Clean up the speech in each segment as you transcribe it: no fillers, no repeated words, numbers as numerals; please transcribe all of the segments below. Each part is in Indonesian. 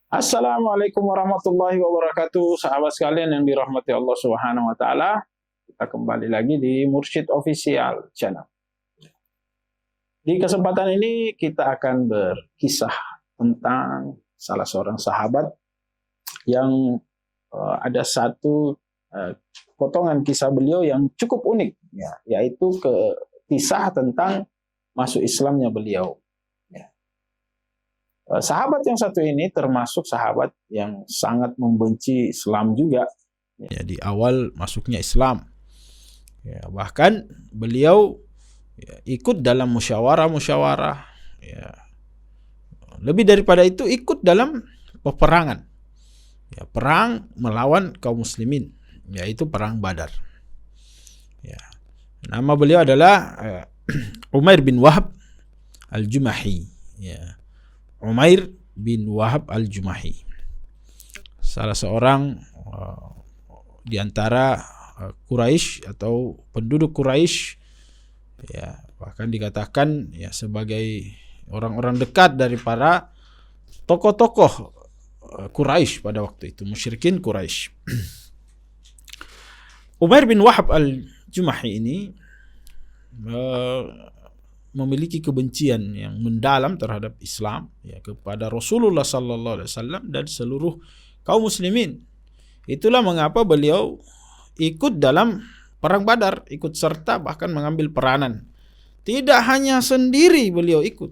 Assalamualaikum warahmatullahi wabarakatuh, sahabat sekalian yang dirahmati Allah Subhanahu wa taala. Kita kembali lagi di Mursyid Official Channel. Di kesempatan ini kita akan berkisah tentang salah seorang sahabat yang ada satu potongan kisah beliau yang cukup unik, yaitu kisah tentang masuk Islamnya beliau. Sahabat yang satu ini termasuk sahabat yang sangat membenci Islam juga. Di awal masuknya Islam, bahkan beliau ikut dalam musyawarah. Lebih daripada itu ikut dalam peperangan, perang melawan kaum muslimin, yaitu perang Badar. Nama beliau adalah Umair bin Wahab al-Jumahi. Umair bin Wahab al-Jumahi, salah seorang di antara Quraisy atau penduduk Quraisy, bahkan dikatakan sebagai orang-orang dekat dari para tokoh-tokoh Quraisy pada waktu itu, musyrikin Quraisy. Umair bin Wahab al-Jumahi ini memiliki kebencian yang mendalam terhadap Islam, kepada Rasulullah sallallahu alaihi wasallam dan seluruh kaum muslimin. Itulah mengapa beliau ikut dalam perang Badar, ikut serta bahkan mengambil peranan. Tidak hanya sendiri beliau ikut,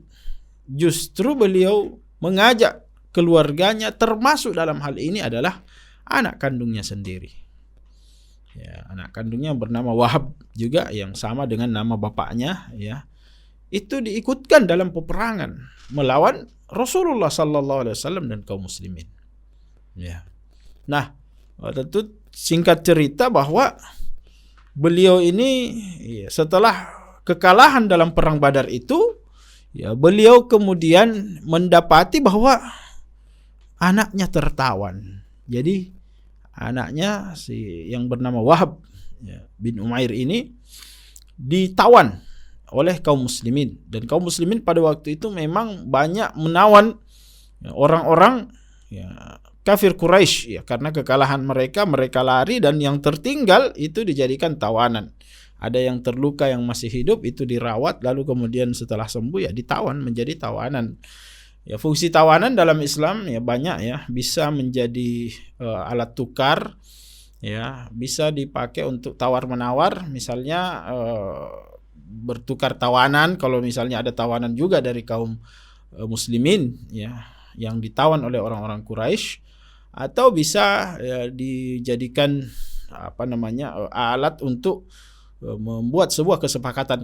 justru beliau mengajak keluarganya, termasuk dalam hal ini adalah anak kandungnya sendiri. Anak kandungnya bernama Wahab juga, yang sama dengan nama bapaknya, itu diikutkan dalam peperangan melawan Rasulullah sallallahu alaihi wasallam dan kaum muslimin. Nah, tentu singkat cerita bahwa beliau ini setelah kekalahan dalam perang Badar itu, beliau kemudian mendapati bahwa anaknya tertawan. Jadi anaknya yang bernama Wahab bin Umair ini ditawan oleh kaum muslimin, dan kaum muslimin pada waktu itu memang banyak menawan orang-orang kafir Quraisy, karena kekalahan mereka lari, dan yang tertinggal itu dijadikan tawanan. Ada yang terluka yang masih hidup itu dirawat, lalu kemudian setelah sembuh ditawan menjadi tawanan. Fungsi tawanan dalam Islam banyak, bisa menjadi alat tukar, bisa dipakai untuk tawar menawar, misalnya bertukar tawanan. Kalau misalnya ada tawanan juga dari kaum muslimin yang ditawan oleh orang-orang Quraisy, atau bisa dijadikan alat untuk membuat sebuah kesepakatan.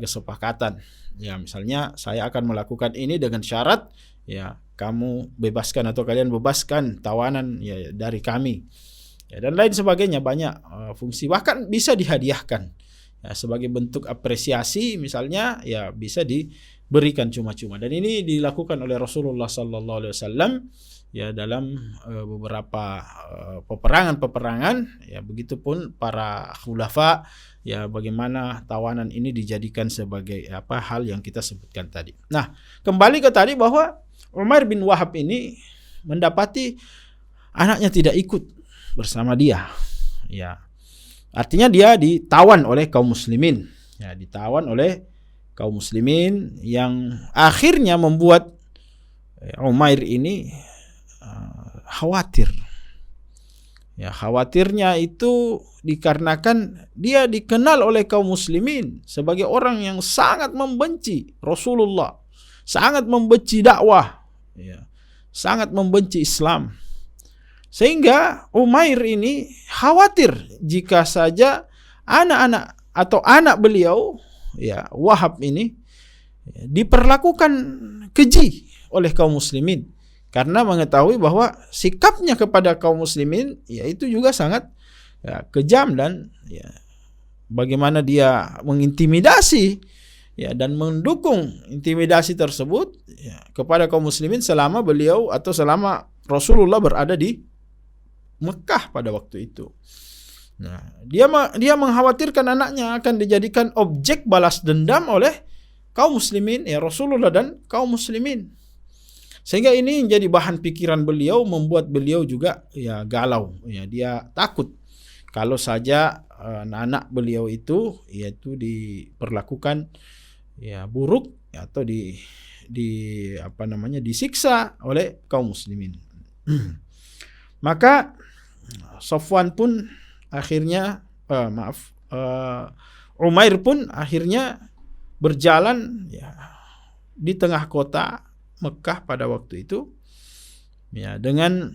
Misalnya saya akan melakukan ini dengan syarat kamu bebaskan atau kalian bebaskan tawanan dari kami, dan lain sebagainya. Banyak fungsi, bahkan bisa dihadiahkan sebagai bentuk apresiasi, misalnya bisa diberikan cuma-cuma. Dan ini dilakukan oleh Rasulullah sallallahu alaihi wasallam dalam beberapa peperangan. Begitupun para khulafa, bagaimana tawanan ini dijadikan sebagai hal yang kita sebutkan tadi. Nah, kembali ke tadi bahwa Umar bin Wahab ini mendapati anaknya tidak ikut bersama dia. Artinya dia ditawan oleh kaum muslimin. Ditawan oleh kaum muslimin, yang akhirnya membuat Umair ini khawatir. Khawatirnya itu dikarenakan dia dikenal oleh kaum muslimin sebagai orang yang sangat membenci Rasulullah, sangat membenci dakwah, sangat membenci Islam. Sehingga Umair ini khawatir jika saja anak-anak atau anak beliau, Wahab ini, diperlakukan keji oleh kaum muslimin, karena mengetahui bahwa sikapnya kepada kaum muslimin itu juga sangat kejam, dan bagaimana dia mengintimidasi dan mendukung intimidasi tersebut kepada kaum muslimin selama beliau atau selama Rasulullah berada di Mekah pada waktu itu. Nah, dia mengkhawatirkan anaknya akan dijadikan objek balas dendam oleh kaum muslimin, Rasulullah dan kaum muslimin. Sehingga ini menjadi bahan pikiran beliau, membuat beliau juga ya galau. Ya, dia takut kalau saja anak beliau itu yaitu diperlakukan ya buruk atau disiksa oleh kaum muslimin. Maka Safwan pun akhirnya Umair pun akhirnya berjalan ya di tengah kota Mekah pada waktu itu ya dengan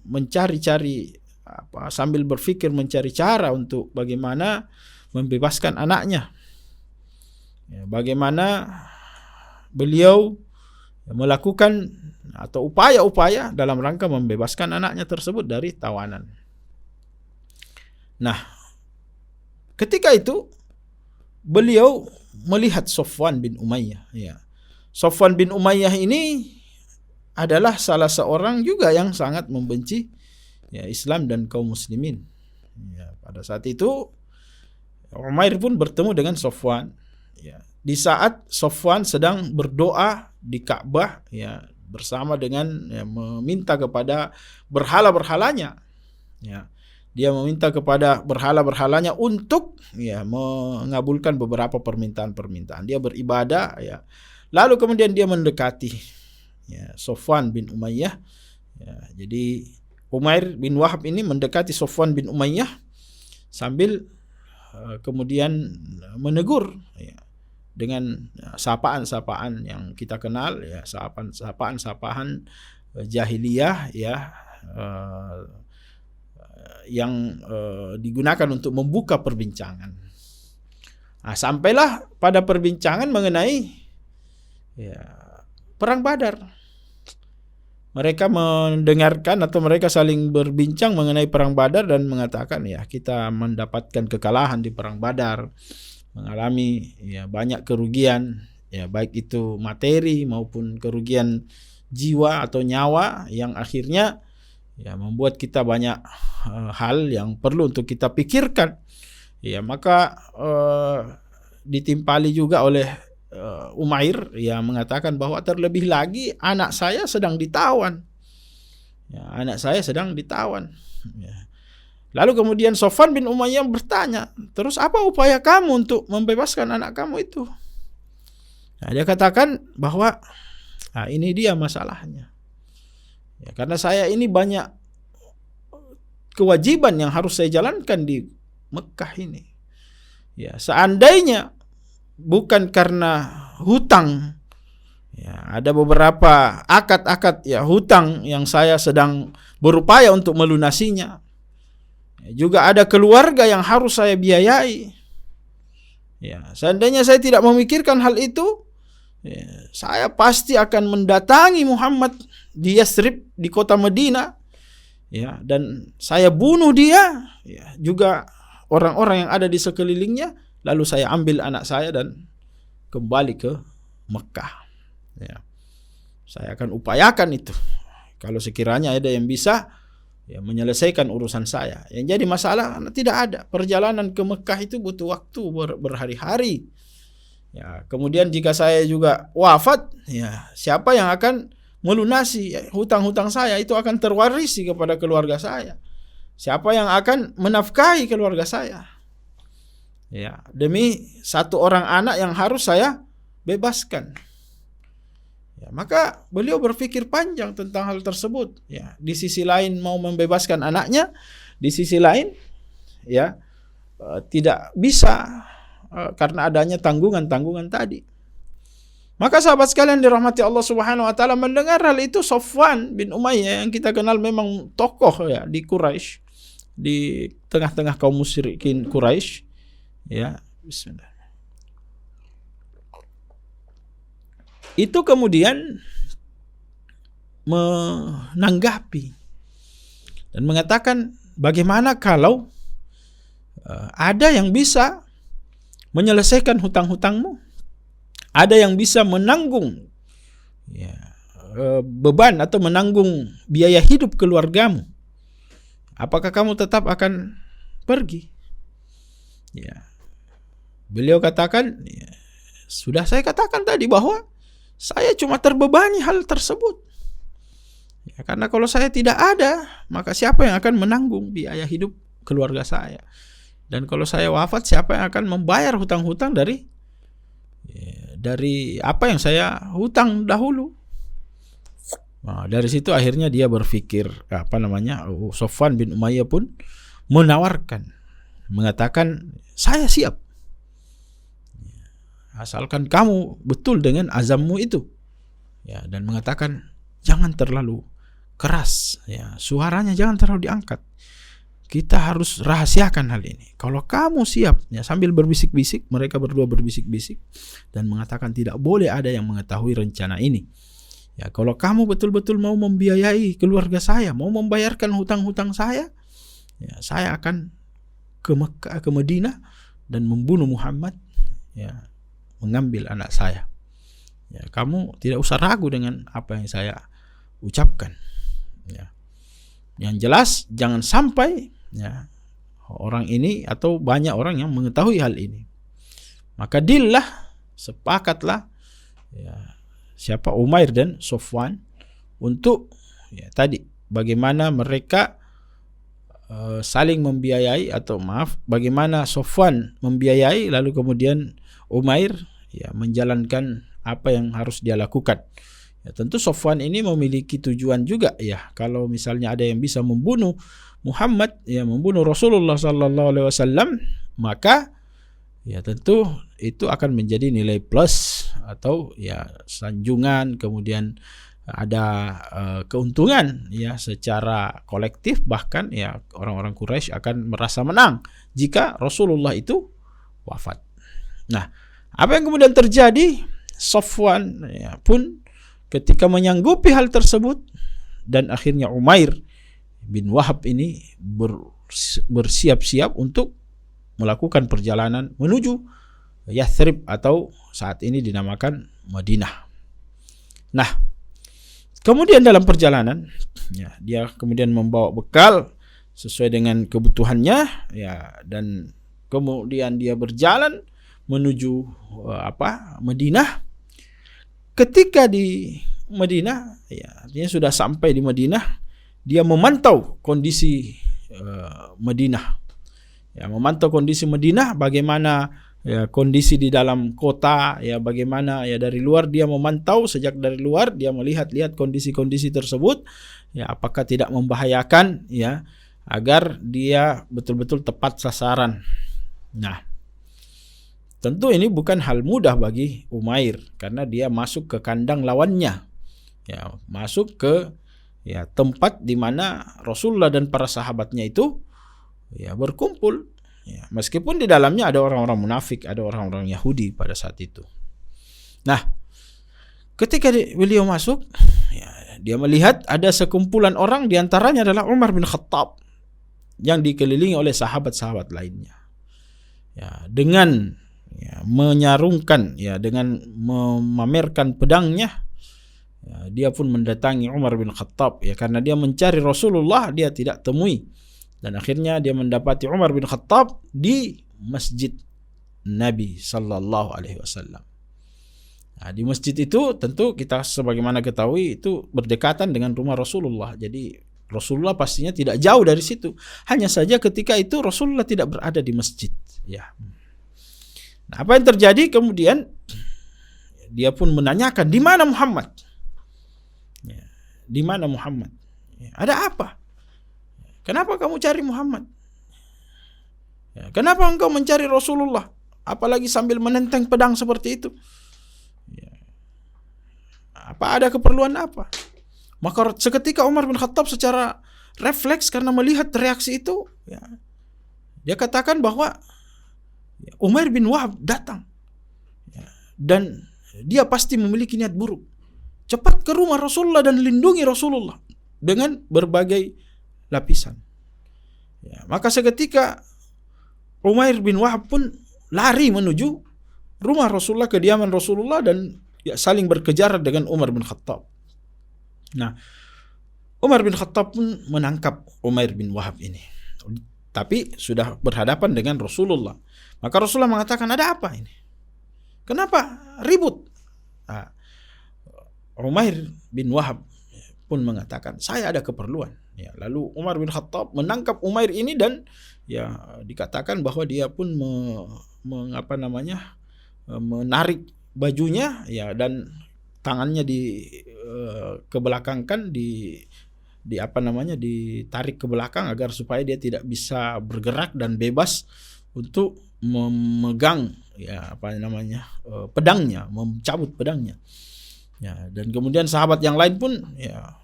mencari-cari sambil berpikir mencari cara untuk bagaimana membebaskan anaknya. Ya, bagaimana beliau melakukan atau upaya-upaya dalam rangka membebaskan anaknya tersebut dari tawanan. Nah, ketika itu beliau melihat Safwan bin Umayyah. Ya. Safwan bin Umayyah ini adalah salah seorang juga yang sangat membenci ya, Islam dan kaum muslimin. Ya, pada saat itu Umair pun bertemu dengan Safwan. Ya, di saat Safwan sedang berdoa di Ka'bah ya, bersama dengan ya, meminta kepada berhala-berhalanya. Ya. Dia meminta kepada berhala-berhalanya untuk ya mengabulkan beberapa permintaan-permintaan. Dia beribadah ya. Lalu kemudian dia mendekati ya, Safwan bin Umayyah. Ya, jadi Umair bin Wahab ini mendekati Safwan bin Umayyah sambil kemudian menegur ya, dengan sapaan-sapaan yang kita kenal ya, sapaan-sapaan jahiliyah ya, yang digunakan untuk membuka perbincangan. Nah, sampailah pada perbincangan mengenai ya, perang Badar. Mereka mendengarkan atau mereka saling berbincang mengenai perang Badar dan mengatakan ya kita mendapatkan kekalahan di perang Badar, mengalami ya banyak kerugian ya baik itu materi maupun kerugian jiwa atau nyawa yang akhirnya ya membuat kita banyak hal yang perlu untuk kita pikirkan. Ya maka ditimpali juga oleh Umair yang mengatakan bahwa terlebih lagi anak saya sedang ditawan. Ya, anak saya sedang ditawan. Ya. Lalu kemudian Safwan bin Umayyah bertanya, terus apa upaya kamu untuk membebaskan anak kamu itu? Nah, dia katakan bahwa ini dia masalahnya. Ya, karena saya ini banyak kewajiban yang harus saya jalankan di Mekah ini. Ya, seandainya bukan karena hutang, ya, ada beberapa akad-akad ya hutang yang saya sedang berupaya untuk melunasinya. Ya, juga ada keluarga yang harus saya biayai. Ya, seandainya saya tidak memikirkan hal itu, ya, saya pasti akan mendatangi Muhammad di Yathrib di kota Madinah, ya, dan saya bunuh dia, ya, juga orang-orang yang ada di sekelilingnya. Lalu saya ambil anak saya dan kembali ke Mekah. Ya. Saya akan upayakan itu. Kalau sekiranya ada yang bisa ya, menyelesaikan urusan saya. Yang jadi masalah tidak ada. Perjalanan ke Mekah itu butuh waktu berhari-hari. Ya, kemudian jika saya juga wafat, ya, siapa yang akan melunasi hutang-hutang saya? Itu akan terwarisi kepada keluarga saya. Siapa yang akan menafkahi keluarga saya? Ya, demi satu orang anak yang harus saya bebaskan. Ya, maka beliau berpikir panjang tentang hal tersebut. Ya, di sisi lain mau membebaskan anaknya, di sisi lain ya tidak bisa karena adanya tanggungan-tanggungan tadi. Maka sahabat sekalian dirahmati Allah Subhanahu wa taala, mendengar hal itu Safwan bin Umayyah yang kita kenal memang tokoh ya di Quraisy, di tengah-tengah kaum musyrikin Quraisy. Ya, bismillah. Itu kemudian menanggapi dan mengatakan, bagaimana kalau ada yang bisa menyelesaikan hutang-hutangmu, ada yang bisa menanggung ya, beban atau menanggung biaya hidup keluargamu, apakah kamu tetap akan pergi? Ya. Beliau katakan, ya, sudah saya katakan tadi bahwa saya cuma terbebani hal tersebut. Ya, karena kalau saya tidak ada, maka siapa yang akan menanggung biaya hidup keluarga saya? Dan kalau saya wafat, siapa yang akan membayar hutang-hutang dari apa yang saya hutang dahulu? Nah, dari situ akhirnya dia berpikir, Sofwan bin Umayyah pun menawarkan, mengatakan, saya siap, asalkan kamu betul dengan azammu itu. Ya, dan mengatakan jangan terlalu keras, ya, suaranya jangan terlalu diangkat. Kita harus rahasiakan hal ini. Kalau kamu siap, ya, sambil berbisik-bisik, mereka berdua berbisik-bisik dan mengatakan tidak boleh ada yang mengetahui rencana ini. Ya, kalau kamu betul-betul mau membiayai keluarga saya, mau membayarkan hutang-hutang saya, ya, saya akan ke Mekah, ke Madinah dan membunuh Muhammad, ya, mengambil anak saya. Ya, kamu tidak usah ragu dengan apa yang saya ucapkan. Ya. Yang jelas jangan sampai, ya, orang ini atau banyak orang yang mengetahui hal ini. Maka dillah, sepakatlah, ya, siapa Umair dan Sofwan untuk, ya, tadi bagaimana mereka saling membiayai, atau bagaimana Sofwan membiayai lalu kemudian Umair, ya, menjalankan apa yang harus dia lakukan. Ya, tentu Sofwan ini memiliki tujuan juga, ya, kalau misalnya ada yang bisa membunuh Muhammad, ya, membunuh Rasulullah sallallahu alaihi wasallam, maka, ya, tentu itu akan menjadi nilai plus atau, ya, sanjungan, kemudian ada keuntungan, ya, secara kolektif, bahkan, ya, orang-orang Quraisy akan merasa menang jika Rasulullah itu wafat. Nah, apa yang kemudian terjadi? Sofwan, ya, pun ketika menyanggupi hal tersebut, dan akhirnya Umair bin Wahab ini bersiap-siap untuk melakukan perjalanan menuju Yathrib atau saat ini dinamakan Madinah. Nah, kemudian dalam perjalanan, ya, dia kemudian membawa bekal sesuai dengan kebutuhannya, ya, dan kemudian dia berjalan menuju Madinah. Ketika di Madinah, ya, artinya sudah sampai di Madinah, dia memantau kondisi Madinah. Ya, memantau kondisi Madinah, bagaimana, ya, kondisi di dalam kota, ya, bagaimana, ya, dari luar dia memantau, sejak dari luar dia melihat-lihat kondisi-kondisi tersebut, ya, apakah tidak membahayakan, ya, agar dia betul-betul tepat sasaran. Nah, tentu ini bukan hal mudah bagi Umair karena dia masuk ke kandang lawannya, ya, masuk ke, ya, tempat di mana Rasulullah dan para sahabatnya itu, ya, berkumpul, ya, meskipun di dalamnya ada orang-orang munafik, ada orang-orang Yahudi pada saat itu. Nah, ketika beliau masuk, ya, dia melihat ada sekumpulan orang, diantaranya adalah Umar bin Khattab yang dikelilingi oleh sahabat-sahabat lainnya, ya, dengan, ya, menyarungkan, ya, dengan memamerkan pedangnya, ya, dia pun mendatangi Umar bin Khattab, ya, karena dia mencari Rasulullah, dia tidak temui, dan akhirnya dia mendapati Umar bin Khattab di masjid Nabi sallallahu alaihi wasallam. Nah, di masjid itu tentu kita sebagaimana ketahui itu berdekatan dengan rumah Rasulullah. Jadi Rasulullah pastinya tidak jauh dari situ. Hanya saja ketika itu Rasulullah tidak berada di masjid, ya. Nah, apa yang terjadi kemudian? Dia pun menanyakan, di mana Muhammad? Ya, di mana Muhammad? Ya, ada apa? Kenapa kamu cari Muhammad? Ya, kenapa engkau mencari Rasulullah? Apalagi sambil menenteng pedang seperti itu? Ya, apa ada keperluan apa? Maka seketika Umar bin Khattab secara refleks karena melihat reaksi itu, ya, dia katakan bahwa Umair bin Wahab datang, ya, dan dia pasti memiliki niat buruk. Cepat ke rumah Rasulullah dan lindungi Rasulullah dengan berbagai lapisan. Ya, maka seketika Umair bin Wahab pun lari menuju rumah Rasulullah, kediaman Rasulullah, dan, ya, saling berkejar dengan Umar bin Khattab. Nah, Umar bin Khattab pun menangkap Umair bin Wahab ini, tapi sudah berhadapan dengan Rasulullah. Maka Rasulullah mengatakan, ada apa ini? Kenapa ribut? Nah, Umair bin Wahab pun mengatakan, saya ada keperluan. Ya, lalu Umar bin Khattab menangkap Umair ini dan ya dikatakan bahwa dia pun menarik bajunya ya, dan tangannya kebelakangkan, ditarik ke belakang agar supaya dia tidak bisa bergerak dan bebas untuk memegang pedangnya, mencabut pedangnya. Ya, dan kemudian sahabat yang lain pun ya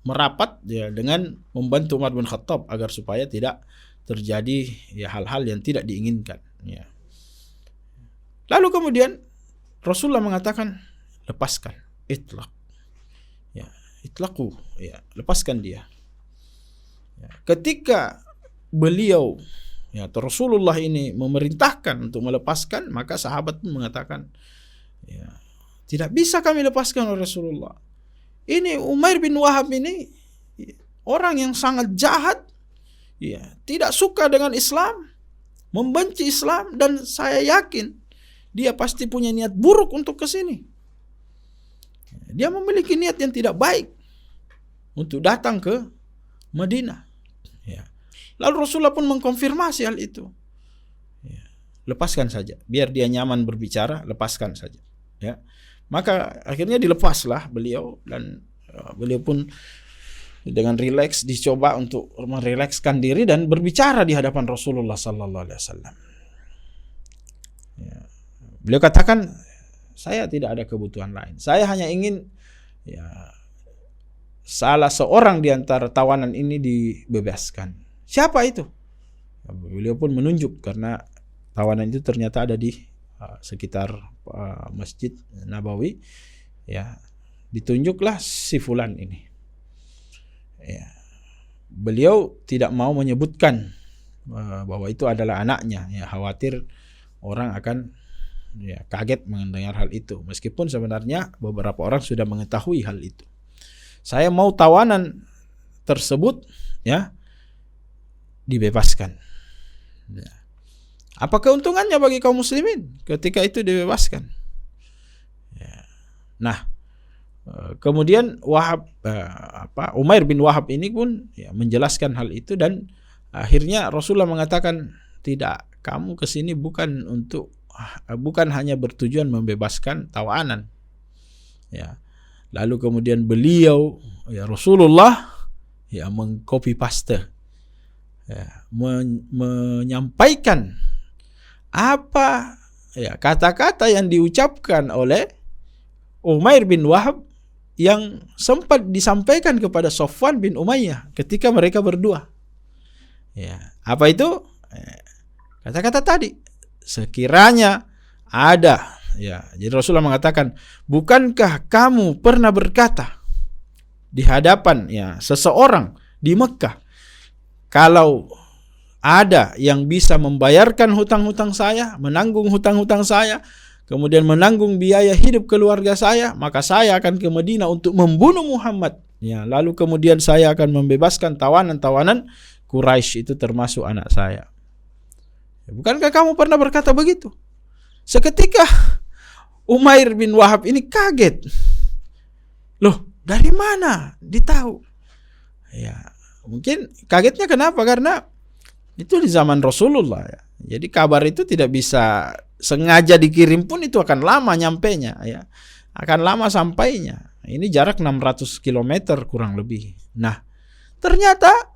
merapat ya dengan membantu Umar bin Khattab agar supaya tidak terjadi ya hal-hal yang tidak diinginkan. Ya. Lalu kemudian Rasulullah mengatakan, lepaskan, itlaq. Ya, itlaqu, ya, lepaskan dia. Ya. Ketika beliau ya Rasulullah ini memerintahkan untuk melepaskan, maka sahabat pun mengatakan, ya, tidak bisa kami lepaskan oleh Rasulullah. Ini Umair bin Wahab ini orang yang sangat jahat, ya, tidak suka dengan Islam, membenci Islam, dan saya yakin dia pasti punya niat buruk untuk ke sini. Dia memiliki niat yang tidak baik untuk datang ke Madinah. Ya. Lalu Rasulullah pun mengkonfirmasi hal itu. Ya. Lepaskan saja, biar dia nyaman berbicara, lepaskan saja. Ya. Maka akhirnya dilepaslah beliau, dan beliau pun dengan rileks dicoba untuk merilekskan diri dan berbicara di hadapan Rasulullah sallallahu alaihi wasallam. Ya. Beliau katakan, saya tidak ada kebutuhan lain. Saya hanya ingin ya salah seorang di antara tawanan ini dibebaskan. Siapa itu? Beliau pun menunjuk, karena tawanan itu ternyata ada di sekitar Masjid Nabawi. Ya, ditunjuklah si fulan ini. Ya. Beliau tidak mau menyebutkan bahwa itu adalah anaknya. Ya, khawatir orang akan ya kaget mendengar hal itu, meskipun sebenarnya beberapa orang sudah mengetahui hal itu. Saya mau tawanan tersebut ya dibebaskan. Ya. Apa keuntungannya bagi kaum muslimin ketika itu dibebaskan? Ya. Nah, kemudian Umair bin Wahab ini pun ya menjelaskan hal itu, dan akhirnya Rasulullah mengatakan, tidak, kamu kesini bukan hanya bertujuan membebaskan tawanan. Ya. Lalu kemudian beliau ya Rasulullah ya mengcopy paste, ya, menyampaikan apa ya kata-kata yang diucapkan oleh Umair bin Wahab yang sempat disampaikan kepada Safwan bin Umayyah ketika mereka berdua. Ya, apa itu? Kata-kata tadi. Sekiranya ada, ya, jadi Rasulullah mengatakan, bukankah kamu pernah berkata di hadapan ya seseorang di Mekah, kalau ada yang bisa membayarkan hutang-hutang saya, menanggung hutang-hutang saya, kemudian menanggung biaya hidup keluarga saya, maka saya akan ke Madinah untuk membunuh Muhammad. Ya, lalu kemudian saya akan membebaskan tawanan-tawanan Quraisy, itu termasuk anak saya. Bukankah kamu pernah berkata begitu? Seketika Umair bin Wahab ini kaget. Loh, dari mana ditahu? Ya, mungkin kagetnya kenapa? Karena itu di zaman Rasulullah ya. Jadi kabar itu tidak bisa sengaja dikirim pun, itu akan lama nyampenya ya. Akan lama sampainya. Ini jarak 600 km kurang lebih. Nah, ternyata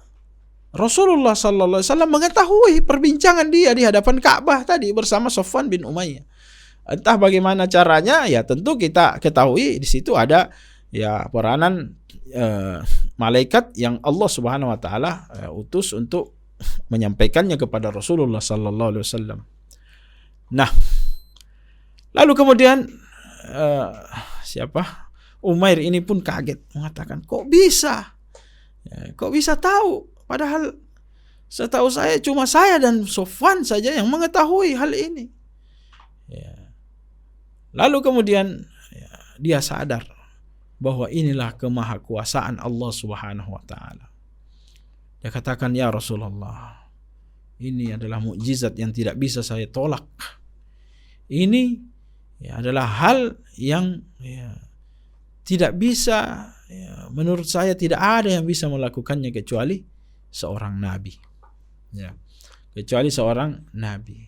Rasulullah sallallahu alaihi wasallam mengetahui perbincangan dia di hadapan Ka'bah tadi bersama Safwan bin Umayyah. Entah bagaimana caranya, ya tentu kita ketahui di situ ada ya peranan malaikat yang Allah Subhanahu wa taala utus untuk menyampaikannya kepada Rasulullah sallallahu alaihi wasallam. Nah, lalu kemudian Umair ini pun kaget, mengatakan, kok bisa? Ya, kok bisa tahu? Padahal setahu saya cuma saya dan Safwan saja yang mengetahui hal ini. Ya. Lalu kemudian ya, dia sadar bahwa inilah kemahakuasaan Allah Subhanahu wa taala. Dia katakan, ya Rasulullah, ini adalah mukjizat yang tidak bisa saya tolak. Ini ya adalah hal yang ya, tidak bisa, ya, menurut saya tidak ada yang bisa melakukannya kecuali seorang nabi, ya, kecuali seorang nabi.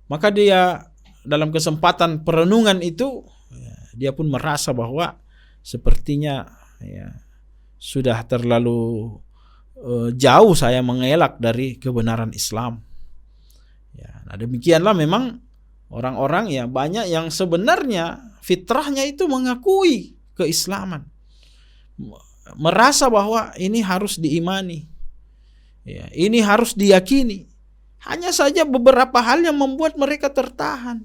Maka dia dalam kesempatan perenungan itu, ya, dia pun merasa bahwa sepertinya, ya, sudah terlalu jauh saya mengelak dari kebenaran Islam. Ya, nah demikianlah memang orang-orang, ya, banyak yang sebenarnya fitrahnya itu mengakui keislaman, merasa bahwa ini harus diimani, ya, ini harus diyakini. Hanya saja beberapa hal yang membuat mereka tertahan,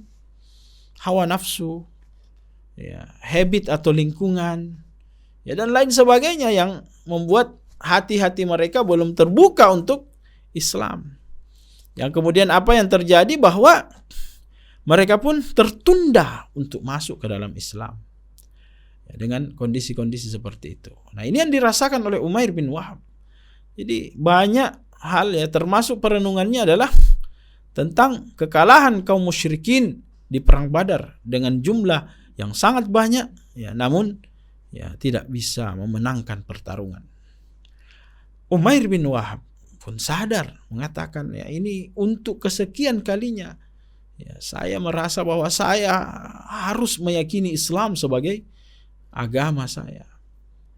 hawa nafsu, ya, habit atau lingkungan, ya, dan lain sebagainya yang membuat hati-hati mereka belum terbuka untuk Islam. Yang kemudian apa yang terjadi, bahwa mereka pun tertunda untuk masuk ke dalam Islam, ya, dengan kondisi-kondisi seperti itu. Nah, ini yang dirasakan oleh Umair bin Wahab. Jadi banyak hal, ya, termasuk perenungannya adalah tentang kekalahan kaum musyrikin di perang Badar dengan jumlah yang sangat banyak, ya, namun, ya, tidak bisa memenangkan pertarungan. Umair bin Wahab pun sadar, mengatakan, ya, ini untuk kesekian kalinya, ya, saya merasa bahwa saya harus meyakini Islam sebagai agama saya.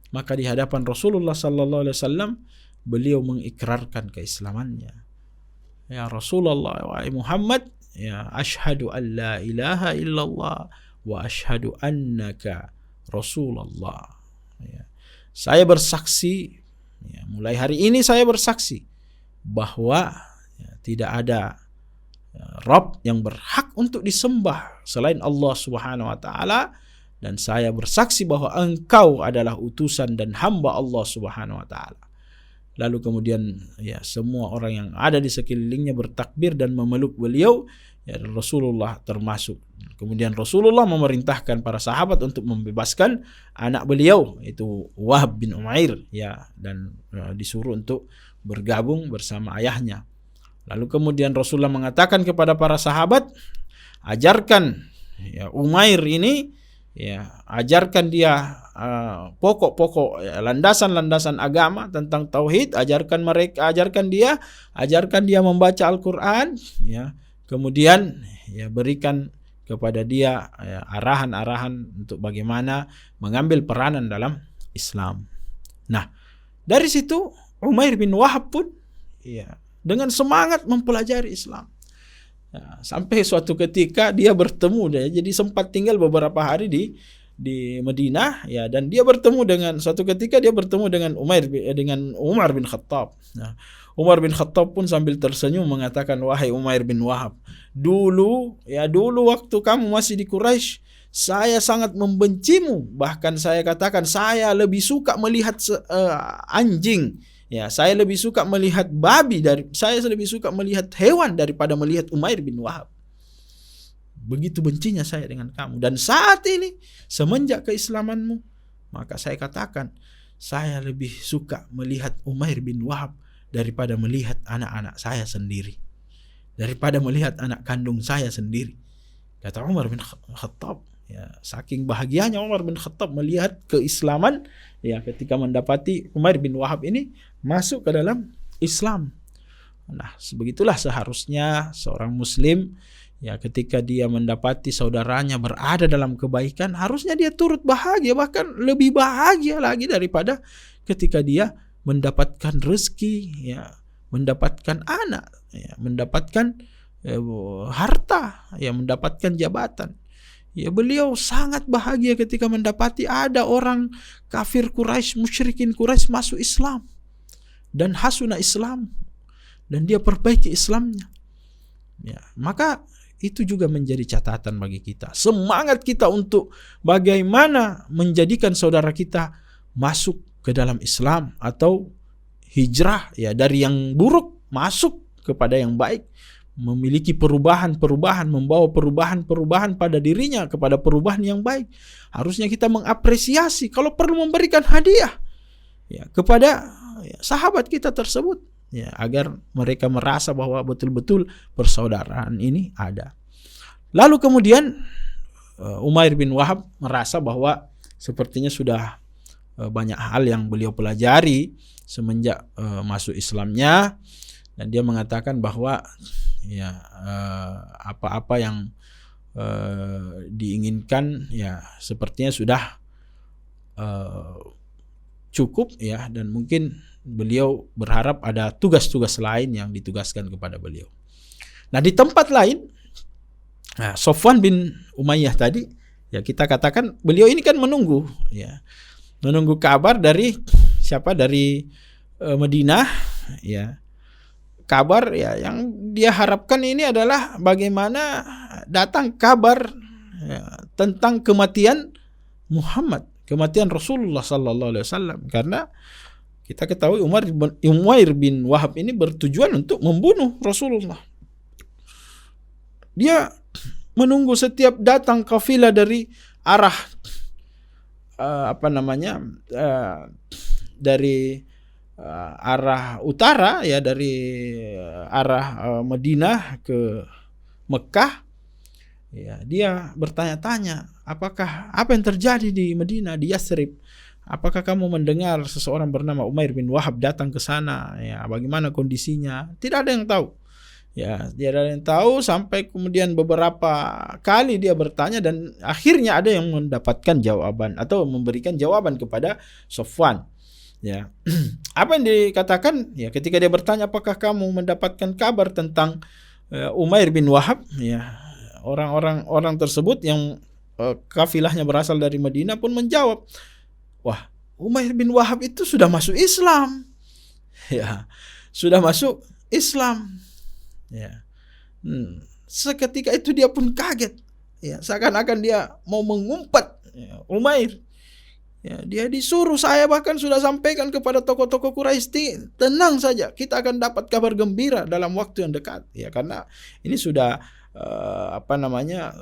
Maka di hadapan Rasulullah sallallahu alaihi wasallam beliau mengikrarkan keislamannya. Ya Rasulullah, wahai Muhammad, ya, asyhadu an la ilaha illallah wa asyhadu annaka Rasulullah. Ya, saya bersaksi, ya, mulai hari ini saya bersaksi bahwa, ya, tidak ada, ya, Rabb yang berhak untuk disembah selain Allah Subhanahu wa taala, dan saya bersaksi bahwa engkau adalah utusan dan hamba Allah Subhanahu wa taala. Lalu kemudian, ya, semua orang yang ada di sekelilingnya bertakbir dan memeluk beliau, ya, Rasulullah termasuk. Kemudian Rasulullah memerintahkan para sahabat untuk membebaskan anak beliau, itu Wahab bin Umair, ya, dan disuruh untuk bergabung bersama ayahnya. Lalu kemudian Rasulullah mengatakan kepada para sahabat, ajarkan, ya, Umair ini, ya, ajarkan dia pokok-pokok, ya, landasan-landasan agama tentang tauhid, ajarkan dia membaca Al-Qur'an, ya. Kemudian, ya, berikan kepada dia, ya, arahan-arahan untuk bagaimana mengambil peranan dalam Islam. Nah, dari situ Umair bin Wahab pun, ya, dengan semangat mempelajari Islam. Ya, sampai suatu ketika dia bertemu, jadi sempat tinggal beberapa hari di Madinah, ya, dan dia bertemu dengan, suatu ketika dia bertemu dengan Umar bin Khattab. Nah, Umar bin Khattab pun sambil tersenyum mengatakan, wahai Umair bin Wahab, dulu waktu kamu masih di Quraisy, saya sangat membencimu, bahkan saya katakan saya lebih suka melihat anjing, ya, saya lebih suka melihat babi, saya lebih suka melihat hewan daripada melihat Umair bin Wahab. Begitu bencinya saya dengan kamu. Dan saat ini, semenjak keislamanmu, maka saya katakan, saya lebih suka melihat Umair bin Wahab daripada melihat anak-anak saya sendiri, daripada melihat anak kandung saya sendiri, kata Umar bin Khattab. Ya, saking bahagianya Umar bin Khattab melihat keislaman, ya, ketika mendapati Umair bin Wahab ini masuk ke dalam Islam. Nah, sebegitulah seharusnya seorang muslim, ya, ketika dia mendapati saudaranya berada dalam kebaikan, harusnya dia turut bahagia, bahkan lebih bahagia lagi daripada ketika dia mendapatkan rezeki, ya, mendapatkan anak, ya, mendapatkan harta, ya, mendapatkan jabatan. Ya, beliau sangat bahagia ketika mendapati ada orang kafir Quraisy, musyrikin Quraisy masuk Islam dan hasuna Islam, dan dia perbaiki Islamnya. Ya, maka itu juga menjadi catatan bagi kita. Semangat kita untuk bagaimana menjadikan saudara kita masuk ke dalam Islam atau hijrah, ya, dari yang buruk masuk kepada yang baik, memiliki perubahan-perubahan, membawa perubahan-perubahan pada dirinya kepada perubahan yang baik. Harusnya kita mengapresiasi, kalau perlu memberikan hadiah, ya, kepada, ya, sahabat kita tersebut, ya, agar mereka merasa bahwa betul-betul persaudaraan ini ada. Lalu kemudian Umair bin Wahab merasa bahwa sepertinya sudah banyak hal yang beliau pelajari semenjak masuk Islamnya, dan dia mengatakan bahwa ya apa-apa yang diinginkan ya sepertinya sudah cukup ya, dan mungkin beliau berharap ada tugas-tugas lain yang ditugaskan kepada beliau. Nah, di tempat lain, Sofwan bin Umayyah tadi ya, kita katakan beliau ini kan menunggu kabar dari siapa, dari Madinah ya. Kabar ya yang dia harapkan ini adalah bagaimana datang kabar ya, tentang kematian Muhammad, kematian Rasulullah sallallahu alaihi wasallam, karena kita ketahui Umair bin Wahab ini bertujuan untuk membunuh Rasulullah. Dia menunggu setiap datang kafilah dari arah dari arah utara ya, dari arah Madinah ke Mekah ya, dia bertanya-tanya, apa yang terjadi di Madinah, di Yathrib? Apakah kamu mendengar seseorang bernama Umair bin Wahab datang ke sana ya, bagaimana kondisinya? Tidak ada yang tahu ya, tidak ada yang tahu, sampai kemudian beberapa kali dia bertanya dan akhirnya ada yang mendapatkan jawaban atau memberikan jawaban kepada Sofwan. Ya, apa yang dikatakan ya ketika dia bertanya, apakah kamu mendapatkan kabar tentang Umair bin Wahab? Ya, orang tersebut yang kafilahnya berasal dari Madinah pun menjawab, wah, Umair bin Wahab itu sudah masuk Islam. Ya, sudah masuk Islam. Ya, seketika itu dia pun kaget. Ya, seakan-akan dia mau mengumpat ya, Umair. Ya, dia disuruh, saya bahkan sudah sampaikan kepada tokoh-tokoh Quraisy, tenang saja, kita akan dapat kabar gembira dalam waktu yang dekat. Ya, karena ini sudah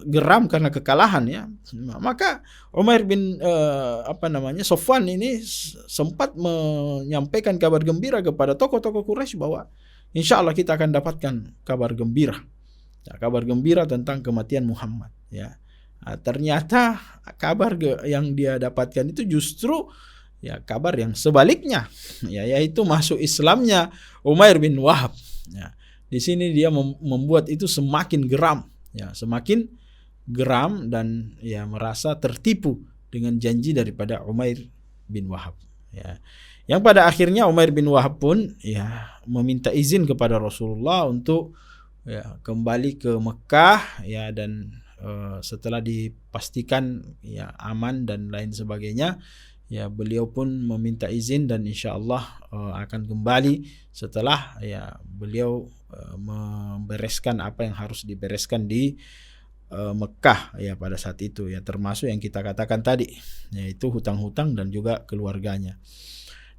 geram karena kekalahan ya. Maka Umair bin Sofwan ini sempat menyampaikan kabar gembira kepada tokoh-tokoh Quraisy bahwa insya Allah kita akan dapatkan kabar gembira. Ya, kabar gembira tentang kematian Muhammad ya. Nah, ternyata kabar yang dia dapatkan itu justru ya kabar yang sebaliknya ya, yaitu masuk Islamnya Umair bin Wahab ya. Di sini dia membuat itu semakin geram ya, semakin geram dan ya merasa tertipu dengan janji daripada Umair bin Wahab ya. Yang pada akhirnya Umair bin Wahab pun ya meminta izin kepada Rasulullah untuk ya kembali ke Mekah ya, dan setelah dipastikan ya aman dan lain sebagainya ya, beliau pun meminta izin dan insya Allah akan kembali setelah ya beliau membereskan apa yang harus dibereskan di Mekah ya pada saat itu ya, termasuk yang kita katakan tadi yaitu hutang-hutang dan juga keluarganya.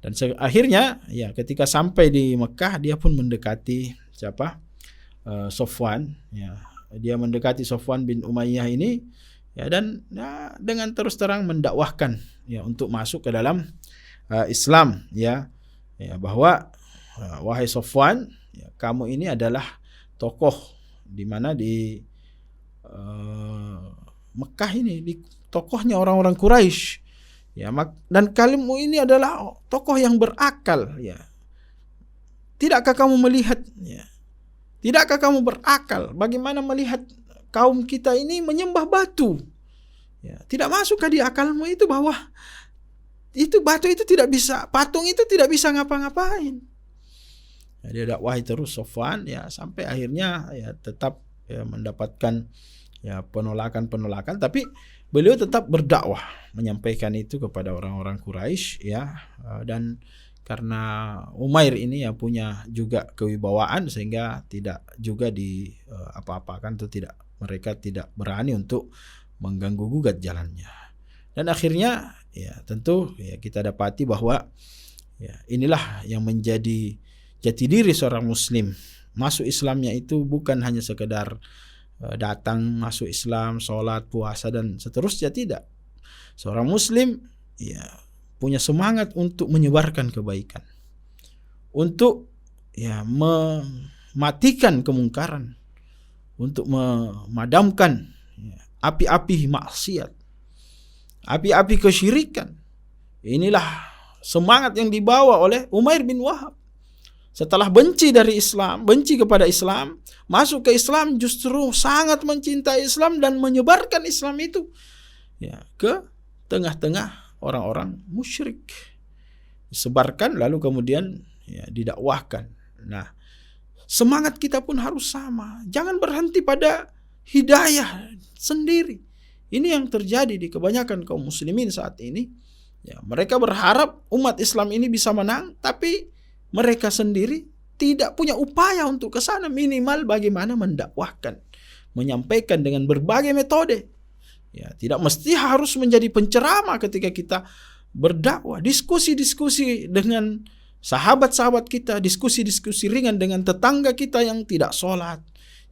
Dan akhirnya ya ketika sampai di Mekah dia pun mendekati siapa? Sofwan ya. Dia mendekati Sofwan bin Umayyah ini ya, dan ya, dengan terus terang mendakwahkan ya untuk masuk ke dalam Islam ya, bahwa wahai Sofwan ya, kamu ini adalah tokoh di mana di Mekah ini, di tokohnya orang-orang Quraisy ya, dan kamu ini adalah tokoh yang berakal ya. Tidakkah kamu melihat ya? Tidakkah kamu berakal bagaimana melihat kaum kita ini menyembah batu? Ya, tidak masukkah di akalmu itu bahwa itu batu itu tidak bisa, patung itu tidak bisa ngapa-ngapain? Ya, dia dakwahi terus Sofwan ya, sampai akhirnya ya tetap ya, mendapatkan ya penolakan, tapi beliau tetap berdakwah menyampaikan itu kepada orang-orang Quraisy ya, dan karena Umair ini yang punya juga kewibawaan sehingga tidak juga di apa-apakan atau mereka tidak berani untuk mengganggu gugat jalannya. Dan akhirnya ya tentu ya kita dapati bahwa ya inilah yang menjadi jati diri seorang muslim. Masuk Islamnya itu bukan hanya sekedar datang masuk Islam, sholat, puasa dan seterusnya, tidak. Seorang muslim ya punya semangat untuk menyebarkan kebaikan, untuk ya mematikan kemungkaran, untuk memadamkan ya, api-api maksiat, api-api kesyirikan. Inilah semangat yang dibawa oleh Umair bin Wahab. Setelah benci dari Islam, benci kepada Islam, masuk ke Islam justru sangat mencintai Islam dan menyebarkan Islam itu ke tengah-tengah orang-orang musyrik. Disebarkan lalu kemudian didakwahkan. Nah, semangat kita pun harus sama. Jangan berhenti pada hidayah sendiri. Ini yang terjadi di kebanyakan kaum muslimin saat ini. Mereka berharap umat Islam ini bisa menang, tapi mereka sendiri tidak punya upaya untuk ke sana, minimal bagaimana mendakwahkan, menyampaikan dengan berbagai metode. Tidak mesti harus menjadi penceramah ketika kita berdakwah, diskusi-diskusi dengan sahabat-sahabat kita, diskusi-diskusi ringan dengan tetangga kita yang tidak sholat,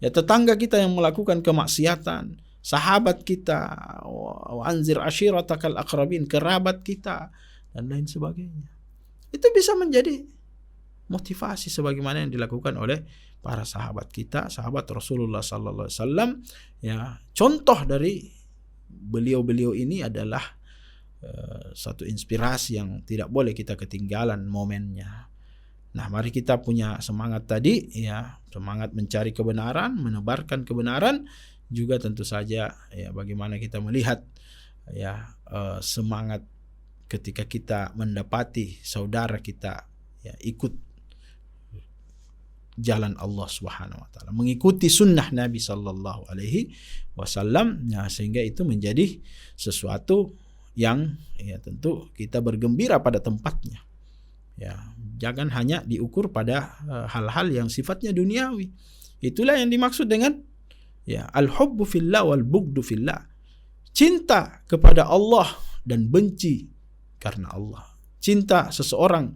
tetangga kita yang melakukan kemaksiatan, sahabat kita, anzir ashiratakal aqrabin, kerabat kita, dan lain sebagainya. Itu bisa menjadi motivasi sebagaimana yang dilakukan oleh para sahabat kita, sahabat Rasulullah sallallahu alaihi wasallam. Contoh dari beliau-beliau ini adalah satu inspirasi yang tidak boleh kita ketinggalan momennya. Nah, mari kita punya semangat tadi, semangat mencari kebenaran, menebarkan kebenaran, juga tentu saja bagaimana kita melihat semangat ketika kita mendapati saudara kita ikut jalan Allah Subhanahu wa taala, mengikuti sunnah Nabi sallallahu alaihi wasallam, sehingga itu menjadi sesuatu yang tentu kita bergembira pada tempatnya. Jangan hanya diukur pada hal-hal yang sifatnya duniawi. Itulah yang dimaksud dengan al-hubbu fillah wal bughdu fillah. Cinta kepada Allah dan benci karena Allah. Cinta seseorang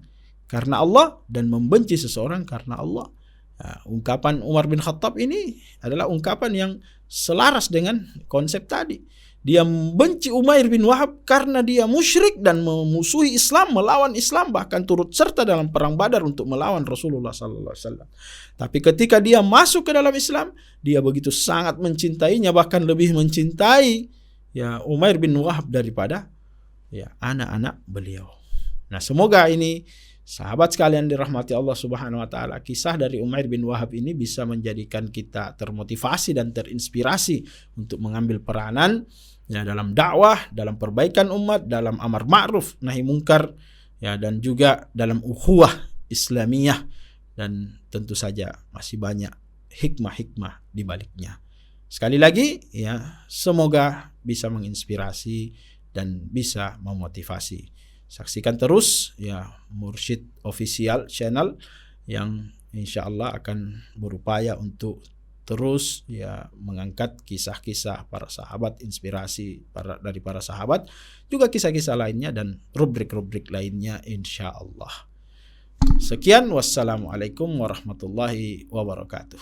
karena Allah dan membenci seseorang karena Allah. Ungkapan Umar bin Khattab ini adalah ungkapan yang selaras dengan konsep tadi. Dia membenci Umair bin Wahab karena dia musyrik dan memusuhi Islam, melawan Islam, bahkan turut serta dalam perang Badar untuk melawan Rasulullah sallallahu alaihi wasallam. Tapi ketika dia masuk ke dalam Islam, dia begitu sangat mencintainya, bahkan lebih mencintai Umair bin Wahab daripada anak-anak beliau. Nah, semoga ini sahabat sekalian dirahmati Allah Subhanahu wa taala, kisah dari Umair bin Wahab ini bisa menjadikan kita termotivasi dan terinspirasi untuk mengambil peranan dalam dakwah, dalam perbaikan umat, dalam amar ma'ruf nahi mungkar, dan juga dalam ukhuwah Islamiyah, dan tentu saja masih banyak hikmah-hikmah di baliknya. Sekali lagi semoga bisa menginspirasi dan bisa memotivasi. Saksikan terus Mursyid Official Channel yang insyaallah akan berupaya untuk terus mengangkat kisah-kisah para sahabat, inspirasi dari para sahabat, juga kisah-kisah lainnya dan rubrik-rubrik lainnya insyaallah. Sekian, wassalamualaikum warahmatullahi wabarakatuh.